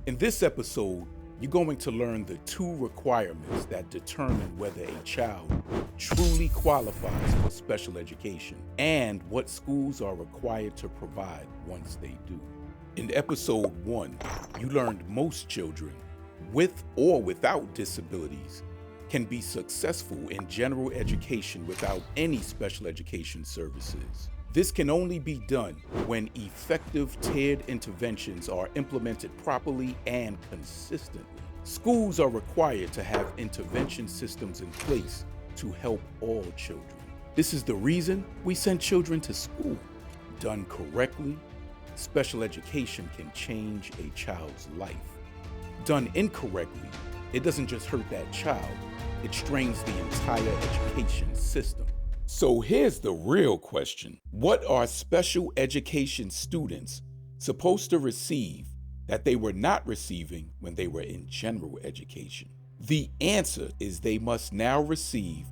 In this episode, you're going to learn the two requirements that determine whether a child truly qualifies for special education and what schools are required to provide once they do. In episode 1, you learned most children, with or without disabilities, can be successful in general education without any special education services. This can only be done when effective tiered interventions are implemented properly and consistently. Schools are required to have intervention systems in place to help all children. This is the reason we send children to school. Done correctly, special education can change a child's life. Done incorrectly, it doesn't just hurt that child, it strains the entire education system. So here's the real question. What are special education students supposed to receive that they were not receiving when they were in general education? The answer is they must now receive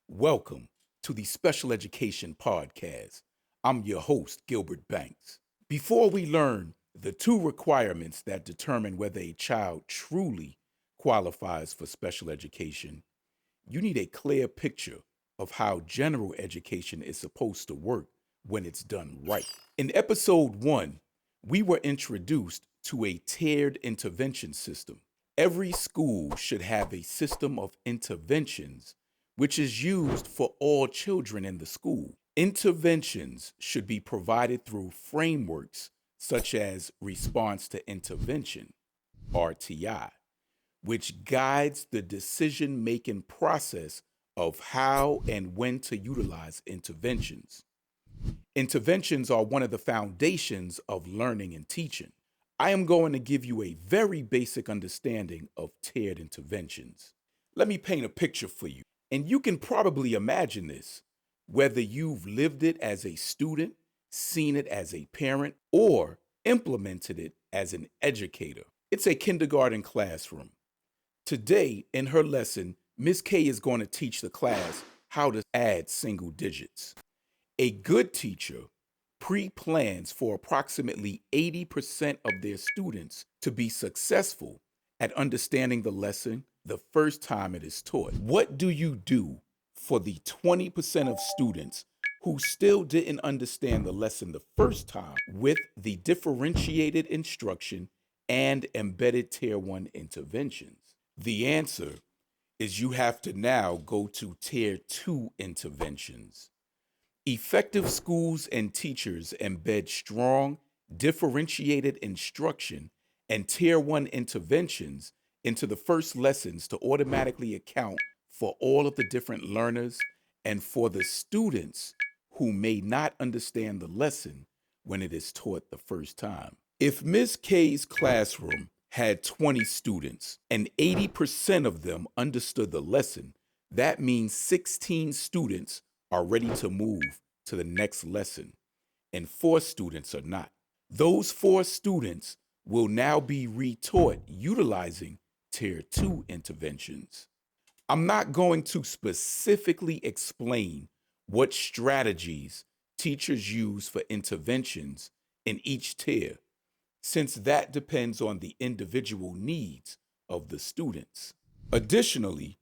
Welcome to the Special Education Podcast. I'm your host, Gilbert Banks. Before we learn the two requirements that determine whether a child truly qualifies for special education, you need a clear picture of how general education is supposed to work when it's done right. In episode 1, we were introduced to a tiered intervention system. Every school should have a system of interventions which is used for all children in the school. Interventions should be provided through frameworks such as response to intervention, RTI, which guides the decision-making process of how and when to utilize interventions. Interventions are one of the foundations of learning and teaching. I am going to give you a very basic understanding of tiered interventions. Let me paint a picture for you. And you can probably imagine this, whether you've lived it as a student, seen it as a parent, or implemented it as an educator. It's a kindergarten classroom. Today, in her lesson, Ms. K is going to teach the class how to add single digits. A good teacher pre-plans for approximately 80% of their students to be successful at understanding the lesson the first time it is taught. What do you do for the 20% of students who still didn't understand the lesson the first time with the differentiated instruction and embedded Tier 1 interventions? The answer is you have to now go to Tier 2 interventions. Effective schools and teachers embed strong, differentiated instruction and Tier 1 interventions into the first lessons to automatically account for all of the different learners and for the students who may not understand the lesson when it is taught the first time. If Ms. K's classroom had 20 students and 80% of them understood the lesson, that means 16 students are ready to move to the next lesson, and 4 students are not. Those 4 students will now be retaught utilizing Tier 2 interventions. I'm not going to specifically explain what strategies teachers use for interventions in each tier, since that depends on the individual needs of the students. Additionally,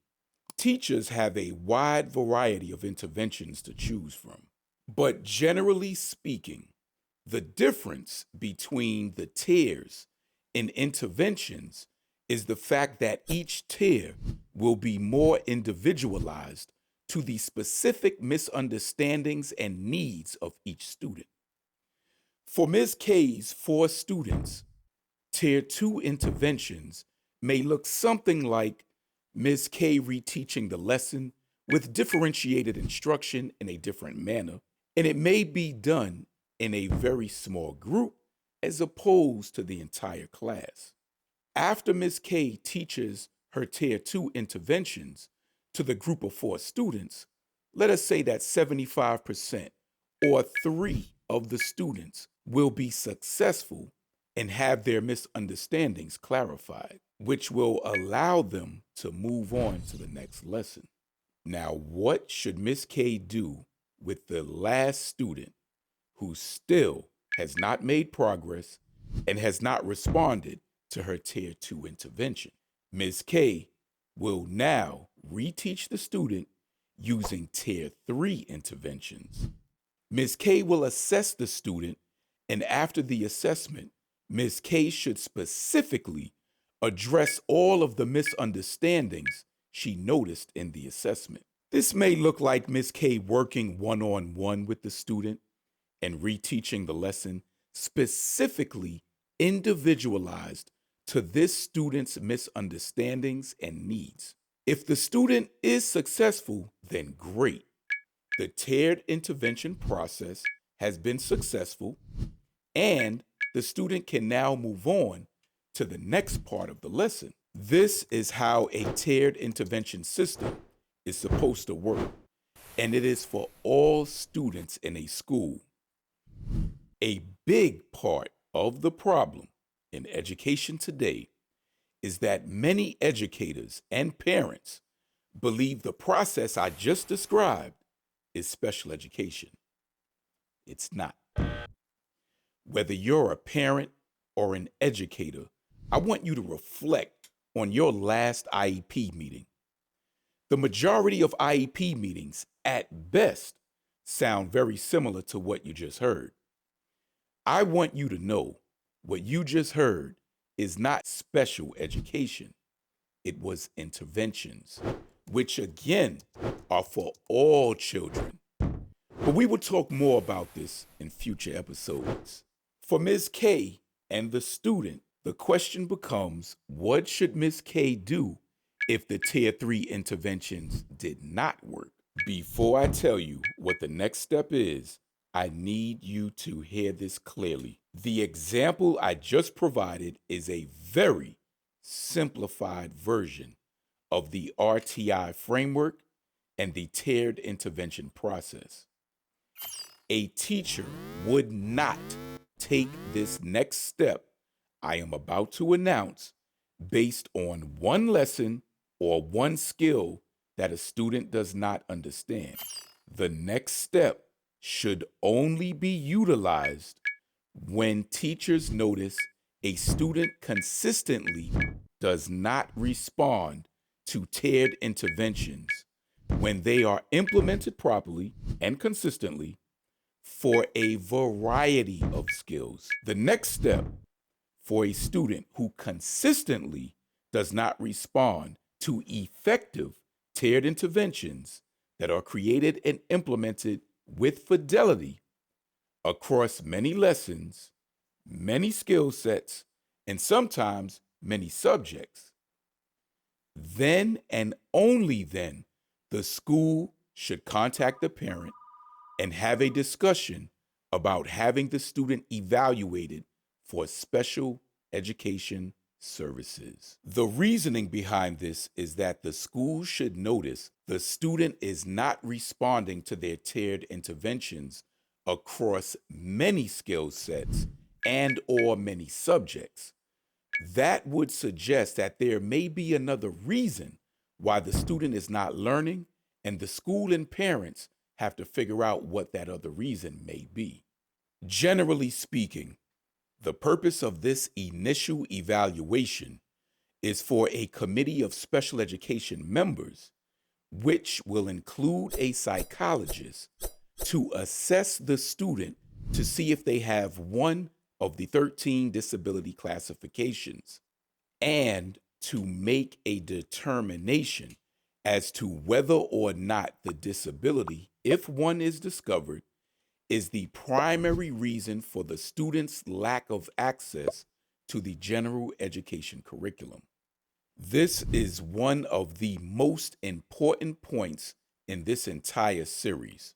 teachers have a wide variety of interventions to choose from. But generally speaking, the difference between the tiers in interventions is the fact that each tier will be more individualized to the specific misunderstandings and needs of each student. For Ms. K's 4 students, Tier 2 interventions may look something like Ms. K reteaching the lesson with differentiated instruction in a different manner, and it may be done in a very small group as opposed to the entire class. After Ms. K teaches her Tier 2 interventions to the group of 4 students, let us say that 75% or 3 of the students will be successful and have their misunderstandings clarified, which will allow them to move on to the next lesson. Now, what should Miss K do with the last student who still has not made progress and has not responded to her Tier 2 intervention? Ms. K will now reteach the student using Tier 3 interventions. Ms. K will assess the student, and after the assessment, Ms. K should specifically address all of the misunderstandings she noticed in the assessment. This may look like Ms. K working one-on-one with the student and reteaching the lesson specifically individualized to this student's misunderstandings and needs. If the student is successful, then great. The tiered intervention process has been successful, and the student can now move on to the next part of the lesson. This is how a tiered intervention system is supposed to work, and it is for all students in a school. A big part of the problem in education today is that many educators and parents believe the process I just described is special education. It's not. Whether you're a parent or an educator, I want you to reflect on your last IEP meeting. The majority of IEP meetings, at best, sound very similar to what you just heard. I want you to know what you just heard is not special education. It was interventions, which again are for all children. But we will talk more about this in future episodes. For Ms. K and the student, the question becomes, what should Ms. K do if the Tier 3 interventions did not work? Before I tell you what the next step is, I need you to hear this clearly. The example I just provided is a very simplified version of the RTI framework and the tiered intervention process. A teacher would not take this next step I am about to announce based on one lesson or one skill that a student does not understand. The next step should only be utilized when teachers notice a student consistently does not respond to tiered interventions when they are implemented properly and consistently for a variety of skills. The next step for a student who consistently does not respond to effective tiered interventions that are created and implemented with fidelity across many lessons, many skill sets, and sometimes many subjects. Then and only then, the school should contact the parent and have a discussion about having the student evaluated for special education services. The reasoning behind this is that the school should notice the student is not responding to their tiered interventions across many skill sets and or many subjects. That would suggest that there may be another reason why the student is not learning, and the school and parents have to figure out what that other reason may be. Generally speaking, the purpose of this initial evaluation is for a committee of special education members, which will include a psychologist, to assess the student to see if they have one of the 13 disability classifications and to make a determination as to whether or not the disability, if one is discovered, is the primary reason for the student's lack of access to the general education curriculum. This is one of the most important points in this entire series.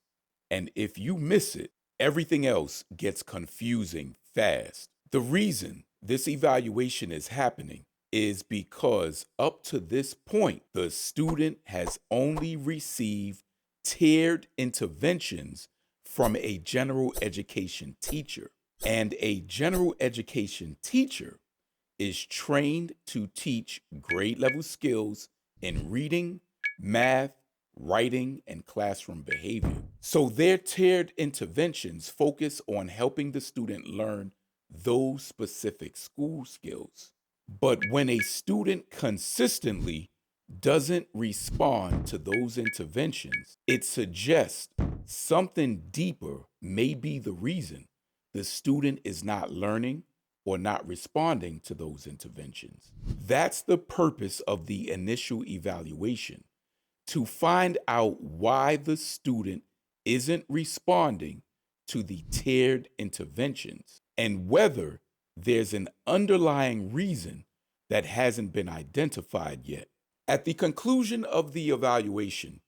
And if you miss it, everything else gets confusing fast. The reason this evaluation is happening is because up to this point, the student has only received tiered interventions from a general education teacher. And a general education teacher is trained to teach grade level skills in reading, math, writing, and classroom behavior. So their tiered interventions focus on helping the student learn those specific school skills. But when a student consistently doesn't respond to those interventions, it suggests something deeper may be the reason the student is not learning or not responding to those interventions. That's the purpose of the initial evaluation, to find out why the student isn't responding to the tiered interventions and whether there's an underlying reason that hasn't been identified yet. At the conclusion of the evaluation,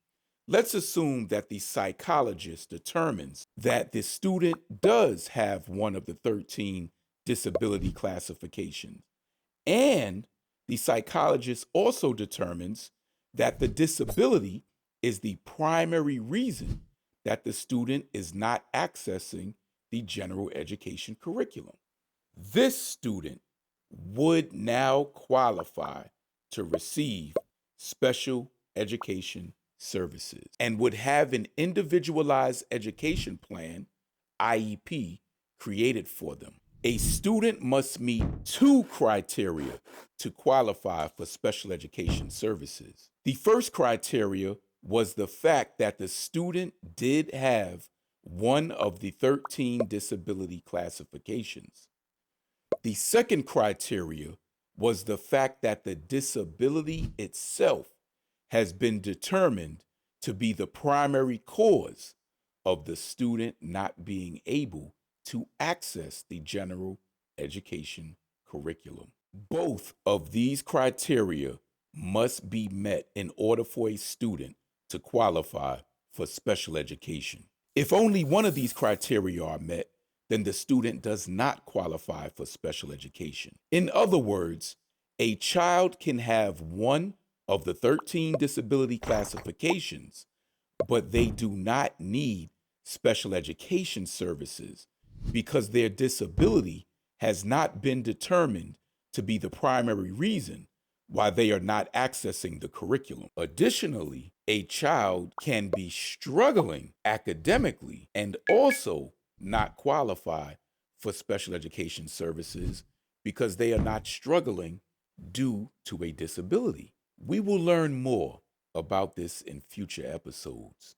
let's assume that the psychologist determines that the student does have one of the 13 disability classifications, and the psychologist also determines that the disability is the primary reason that the student is not accessing the general education curriculum. This student would now qualify to receive special education services and would have an individualized education plan, IEP, created for them. A student must meet two criteria to qualify for special education services. The first criteria was the fact that the student did have one of the 13 disability classifications. The second criteria was the fact that the disability itself has been determined to be the primary cause of the student not being able to access the general education curriculum. Both of these criteria must be met in order for a student to qualify for special education. If only one of these criteria are met, then the student does not qualify for special education. In other words, a child can have one of the 13 disability classifications, but they do not need special education services because their disability has not been determined to be the primary reason why they are not accessing the curriculum. Additionally, a child can be struggling academically and also not qualify for special education services because they are not struggling due to a disability. We will learn more about this in future episodes.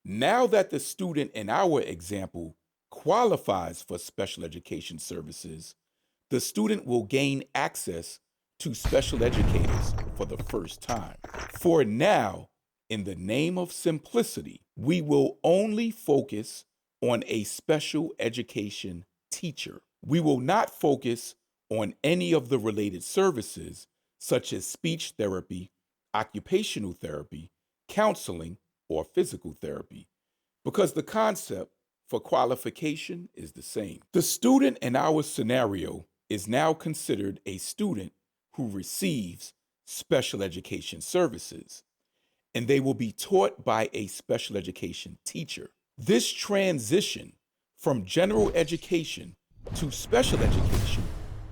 Now that the student in our example qualifies for special education services, the student will gain access to special educators for the first time. For now, in the name of simplicity, we will only focus on a special education teacher. We will not focus on any of the related services such as speech therapy, occupational therapy, counseling, or physical therapy, because the concept for qualification is the same. The student in our scenario is now considered a student who receives special education services, and they will be taught by a special education teacher. This transition from general education to special education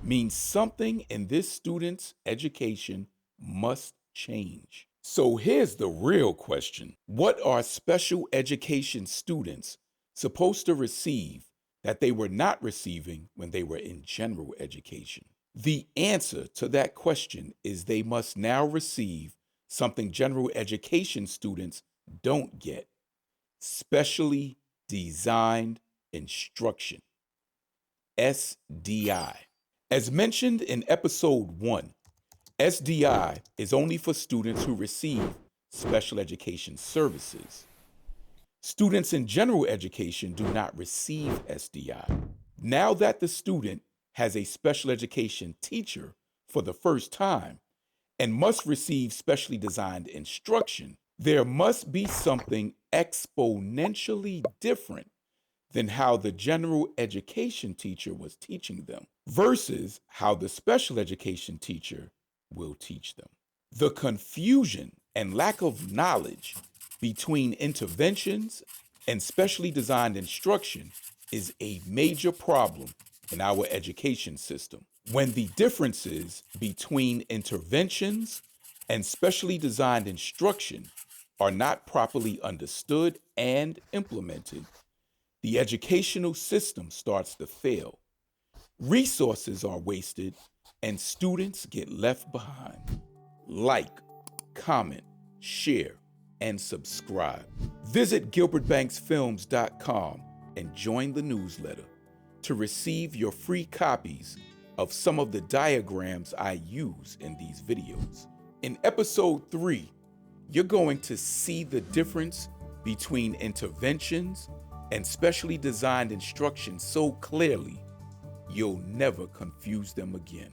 means something in this student's education must change. So here's the real question. What are special education students supposed to receive that they were not receiving when they were in general education? The answer to that question is they must now receive something general education students don't get: specially designed instruction, SDI. As mentioned in episode 1, SDI is only for students who receive special education services. Students in general education do not receive SDI. Now that the student has a special education teacher for the first time and must receive specially designed instruction, there must be something exponentially different than how the general education teacher was teaching them versus how the special education teacher will teach them. The confusion and lack of knowledge between interventions and specially designed instruction is a major problem in our education system. When the differences between interventions and specially designed instruction are not properly understood and implemented, the educational system starts to fail. Resources are wasted and students get left behind. Like, comment, share, and subscribe. Visit GilbertBanksFilms.com and join the newsletter to receive your free copies of some of the diagrams I use in these videos. In episode 3, you're going to see the difference between interventions and specially designed instruction so clearly, you'll never confuse them again.